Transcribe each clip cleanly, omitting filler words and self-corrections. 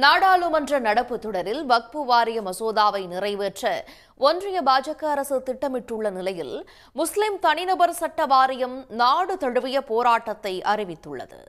நாடாளுமன்ற நடப்பு தொடரில் வக்ஃபு வாரிய மசோதாவை நிறைவேற்ற ஒன்றிய பாஜக அரசு திட்டமிட்டுள்ள நிலையில் முஸ்லிம் தனிநபர் சட்ட வாரியம் நாடு தழுவிய போராட்டத்தை அறிவித்துள்ளது.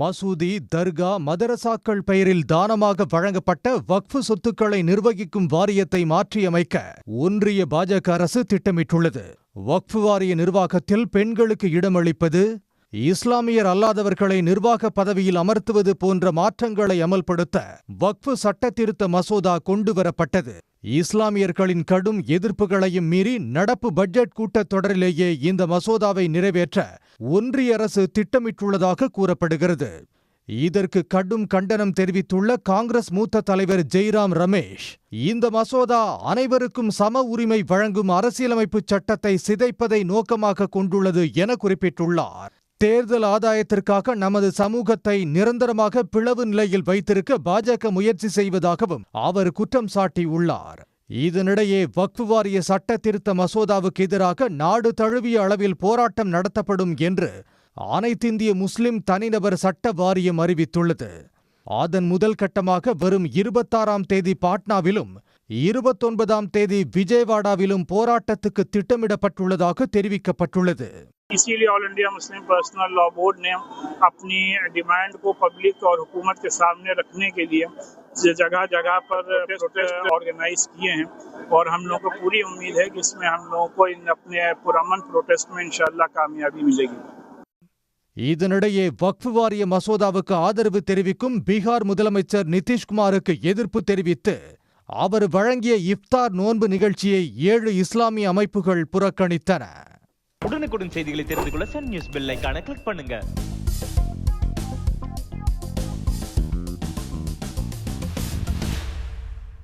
மசூதி, தர்கா, மதரசாக்கள் பெயரில் தானமாக வழங்கப்பட்ட வக்ஃபு சொத்துக்களை நிர்வகிக்கும் வாரியத்தை மாற்றியமைக்க ஒன்றிய பாஜக அரசு திட்டமிட்டுள்ளது. வக்ஃபு வாரிய நிர்வாகத்தில் பெண்களுக்கு இடமளிப்பது, இஸ்லாமியர் அல்லாதவர்களை நிர்வாக பதவியில் அமர்த்துவது போன்ற மாற்றங்களை அமல்படுத்த வக்ஃபு சட்ட திருத்த மசோதா கொண்டுவரப்பட்டது. இஸ்லாமியர்களின் கடும் எதிர்ப்புகளையும் மீறி நடப்பு பட்ஜெட் கூட்டத்தொடரிலேயே இந்த மசோதாவை நிறைவேற்ற ஒன்றிய அரசு திட்டமிட்டுள்ளதாக கூறப்படுகிறது. இதற்கு கடும் கண்டனம் தெரிவித்துள்ள காங்கிரஸ் மூத்த தலைவர் ஜெய்ராம் ரமேஷ், இந்த மசோதா அனைவருக்கும் சம உரிமை வழங்கும் அரசியலமைப்பு சட்டத்தை சிதைப்பதை நோக்கமாக கொண்டுள்ளது என குறிப்பிட்டுள்ளார். தேர்தல் ஆதாயத்திற்காக நமது சமூகத்தை நிரந்தரமாக பிளவு நிலையில் வைத்திருக்க பாஜக முயற்சி செய்வதாகவும் அவர் குற்றம் சாட்டியுள்ளார். இதனிடையே வக்ஃபு வாரிய சட்ட திருத்த மசோதாவுக்கு எதிராக நாடு தழுவிய அளவில் போராட்டம் நடத்தப்படும் என்று அனைத்திந்திய முஸ்லிம் தனிநபர் சட்ட வாரியம் அறிவித்துள்ளது. அதன் முதல் கட்டமாக வரும் 26ஆம் தேதி பாட்னாவிலும் 29ஆம் தேதி விஜயவாடாவிலும் போராட்டத்துக்கு திட்டமிடப்பட்டுள்ளதாக தெரிவிக்கப்பட்டுள்ளது. इसीलिए all India Muslim personal law board ने अपनी डिमांड को पब्लिक और हुकूमत के सामने रखने के लिए जगह जगह पर प्रोटेस्ट ऑर्गेनाइज किए हैं और हम लोगों को पूरी उम्मीद है कि इसमें हम लोगों को अपने पुरअमन प्रोटेस्ट में इंशाअल्लाह कामयाबी मिलेगी. இதனிடையே வக்ஃபு வாரிய மசோதாவுக்கு ஆதரவு தெரிவிக்கும் பீகார் முதலமைச்சர் நிதிஷ்குமாருக்கு எதிர்ப்பு தெரிவித்து அவர் வழங்கிய இஃப்தார் நோன்பு நிகழ்ச்சியை 7 இஸ்லாமிய அமைப்புகள் புறக்கணித்தன. உடனுக்குடன் செய்திகளை தெரிந்து கொள்ள சன் நியூஸ் பெல் ஐகானை கிளிக் பண்ணுங்க.